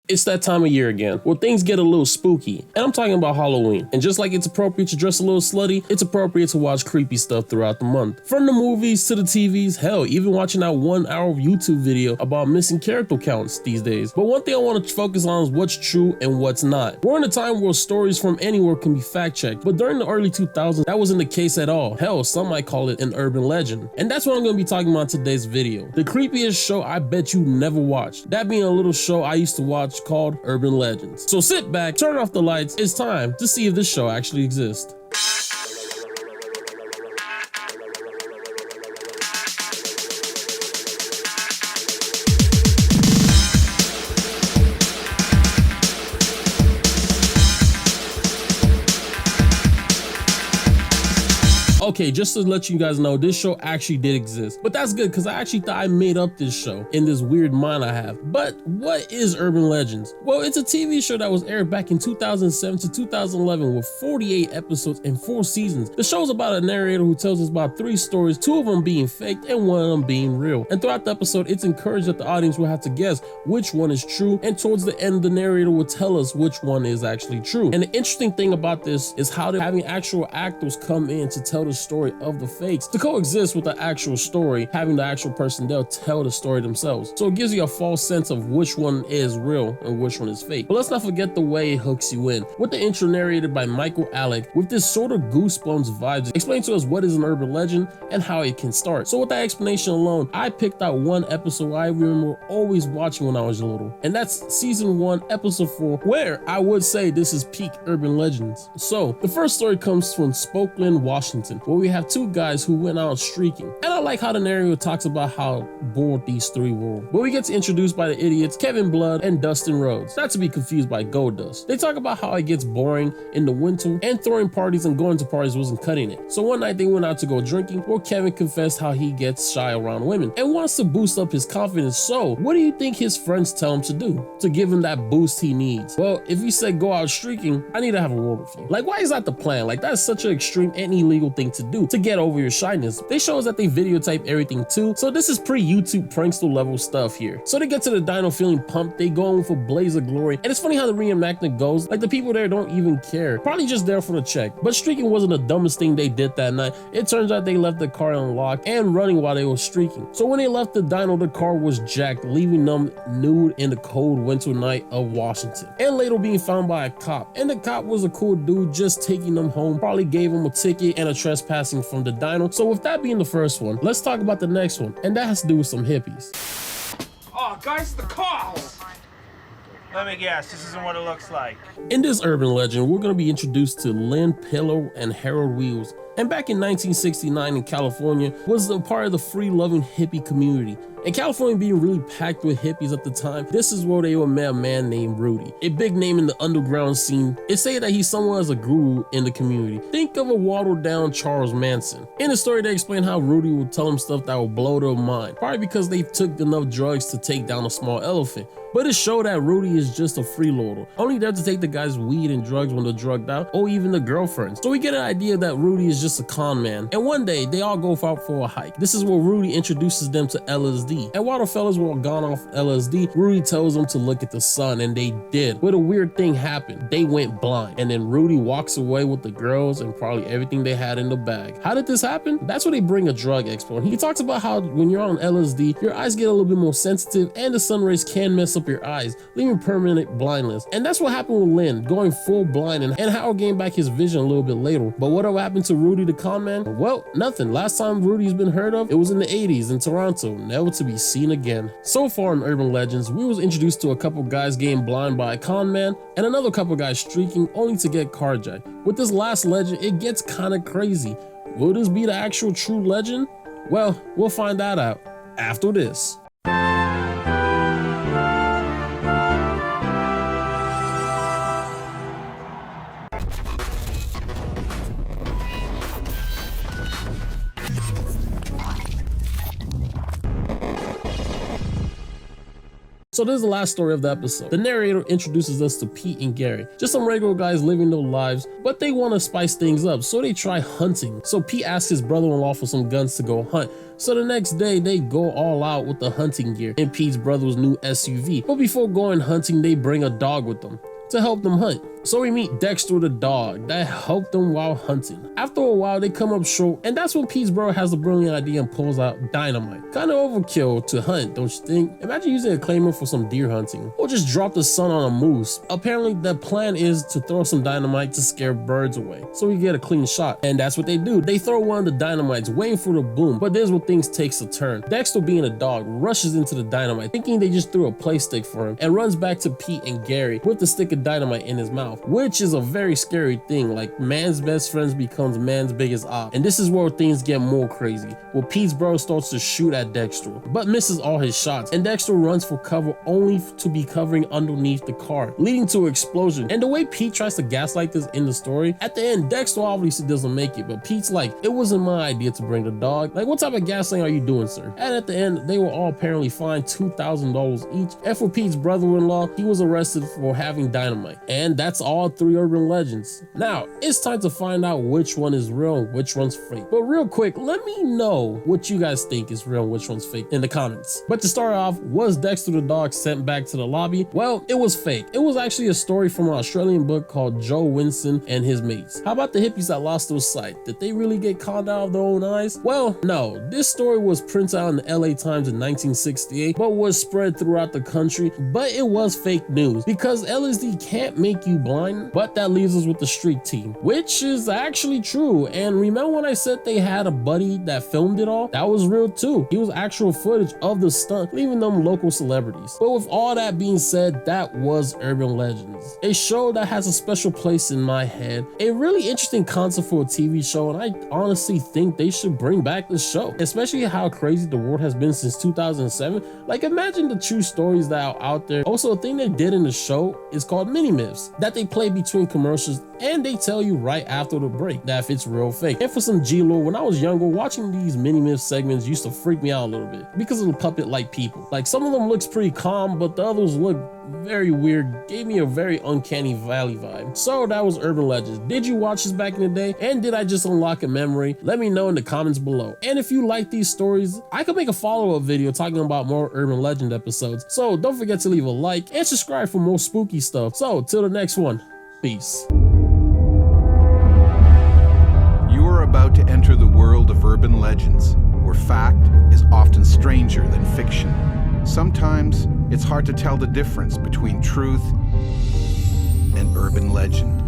It's that time of year again, where things get a little spooky, and I'm talking about Halloween. And just like it's appropriate to dress a little slutty, it's appropriate to watch creepy stuff throughout the month. From the movies to the TVs, hell, even watching that 1 hour YouTube video about missing character counts these days. But one thing I want to focus on is what's true and what's not. We're in a time where stories from anywhere can be fact-checked, but during the early 2000s, that wasn't the case at all. Hell, some might call it an urban legend. And that's what I'm going to be talking about in today's video. The creepiest show I bet you never watched. That being a little show I used to watch called Urban Legends. So sit back, turn off the lights, it's time to see if this show actually exists. Okay, just to let you guys know, this show actually did exist, but that's good because I actually thought I made up this show in this weird mind I have. But what is Urban Legends? Well, it's a TV show that was aired back in 2007 to 2011 with 48 episodes and 4 seasons. The show's about a narrator who tells us about 3 stories, 2 of them being faked and 1 of them being real. And throughout the episode, it's encouraged that the audience will have to guess which one is true, and towards the end, the narrator will tell us which one is actually true. And the interesting thing about this is how they're having actual actors come in to tell the story of the fakes to coexist with the actual story, having the actual person there tell the story themselves. So it gives you a false sense of which one is real and which one is fake. But let's not forget the way it hooks you in. With the intro narrated by Michael Alec, with this sort of Goosebumps vibes, explain to us what is an urban legend and how it can start. So with that explanation alone, I picked out one episode I remember always watching when I was little, and that's season 1, episode 4, where I would say this is peak urban legends. So the first story comes from Spokane, Washington, where we have 2 guys who went out streaking. And I like how the narrator talks about how bored these 3 were. But we get introduced by the idiots Kevin Blood and Dustin Rhodes, not to be confused by Goldust. They talk about how it gets boring in the winter and throwing parties and going to parties wasn't cutting it. So one night they went out to go drinking, where Kevin confessed how he gets shy around women and wants to boost up his confidence. So what do you think his friends tell him to do to give him that boost he needs? Well, if you said go out streaking, I need to have a word with you. Like, why is that the plan? Like, that's such an extreme and illegal thing to do to get over your shyness. They show us that they videotape everything too, so this is pre-YouTube prankster level stuff here. So they get to the dino feeling pumped, they go in with a blaze of glory, and it's funny how the reenactment goes, like the people there don't even care, probably just there for the check. But streaking wasn't the dumbest thing they did that night. It turns out they left the car unlocked and running while they were streaking. So when they left the dino, the car was jacked, leaving them nude in the cold winter night of Washington, and later being found by a cop. And the cop was a cool dude, just taking them home, probably gave them a ticket and a trespassing from the dino. So with that being the first one, let's talk about the next one, and that has to do with some hippies. Oh, guys, the cops! Let me guess, this isn't what it looks like. In this urban legend, we're going to be introduced to Lynn Pillow and Harold Wheels. And back in 1969 in California was a part of the free-loving hippie community. And California being really packed with hippies at the time, this is where they met a man named Rudy, a big name in the underground scene. It's said that he's someone as a guru in the community. Think of a watered down Charles Manson. In the story, they explain how Rudy would tell them stuff that would blow their mind, probably because they took enough drugs to take down a small elephant. But it showed that Rudy is just a freeloader, only there to take the guy's weed and drugs when they're drugged out, or even the girlfriends. So we get an idea that Rudy is just a con man. And one day, they all go out for a hike. This is where Rudy introduces them to LSD. And while the fellas were gone off LSD, Rudy tells them to look at the sun, and they did. But a weird thing happened. They went blind. And then Rudy walks away with the girls and probably everything they had in the bag. How did this happen? That's where they bring a drug expert. He talks about how when you're on LSD, your eyes get a little bit more sensitive and the sun rays can mess up your eyes, leaving permanent blindness. And that's what happened with Lynn, going full blind, and Howard gained back his vision a little bit later. But whatever happened to Rudy the con man? Well, nothing. Last time Rudy's been heard of, it was in the 80s in Toronto, never to be seen again. So far in Urban Legends, we was introduced to a couple guys getting blind by a con man and another couple guys streaking only to get carjacked. With this last legend, it gets kinda crazy. Will this be the actual true legend? Well, we'll find that out after this. So this is the last story of the episode. The narrator introduces us to Pete and Gary, just some regular guys living their lives, but they want to spice things up, so they try hunting. So Pete asks his brother-in-law for some guns to go hunt. So the next day they go all out with the hunting gear in Pete's brother's new SUV. But before going hunting, they bring a dog with them to help them hunt. So we meet Dexter the dog that helped them while hunting. After a while they come up short, and that's when Pete's brother has a brilliant idea and pulls out dynamite. Kind of overkill to hunt, don't you think? Imagine using a claymore for some deer hunting, or just drop the sun on a moose. Apparently the plan is to throw some dynamite to scare birds away, so we get a clean shot. And that's what they do. They throw one of the dynamites, waiting for the boom. But there's where things takes a turn. Dexter, being a dog, rushes into the dynamite, thinking they just threw a play stick for him, and runs back to Pete and Gary with the stick of dynamite in his mouth, which is a very scary thing. Like, man's best friends becomes man's biggest op. And this is where things get more crazy, where Pete's brother starts to shoot at Dexter, but misses all his shots, and Dexter runs for cover only to be covering underneath the car, leading to an explosion. And the way Pete tries to gaslight this in the story, at the end Dexter obviously doesn't make it, but Pete's like, it wasn't my idea to bring the dog. Like, what type of gaslighting are you doing, sir? And at the end they were all apparently fined $2,000 each. And for Pete's brother-in-law, he was arrested for having dynamite. And that's all 3 urban legends. Now it's time to find out which one is real and which one's fake. But real quick, let me know what you guys think is real and which one's fake in the comments. But to start off, was Dexter the dog sent back to the lobby? Well, it was fake. It was actually a story from an Australian book called Joe Winston and His Mates. How about the hippies that lost their sight? Did they really get conned out of their own eyes? Well, no. This story was printed out in the LA Times in 1968, but was spread throughout the country. But it was fake news because LSD can't make you blind. But that leaves us with the street team, which is actually true. And remember when I said they had a buddy that filmed it all? That was real too. It was actual footage of the stunt, leaving them local celebrities. But with all that being said, that was Urban Legends, a show that has a special place in my head, a really interesting concept for a TV show, and I honestly think they should bring back the show, especially how crazy the world has been since 2007. Like, imagine the true stories that are out there. Also, a thing they did in the show is called mini myths that they play between commercials, and they tell you right after the break that if it's real or fake. And for some G-lore, when I was younger, watching these mini myth segments used to freak me out a little bit because of the puppet like people. Like, some of them looks pretty calm, but the others look very weird, gave me a very uncanny valley vibe. So that was Urban Legends. Did you watch this back in the day, and did I just unlock a memory? Let me know in the comments below. And if you like these stories, I could make a follow-up video talking about more Urban Legend episodes, so don't forget to leave a like and subscribe for more spooky stuff. So till the next one, peace. You are about to enter the world of urban legends, where fact is often stranger than fiction. Sometimes it's hard to tell the difference between truth and urban legend.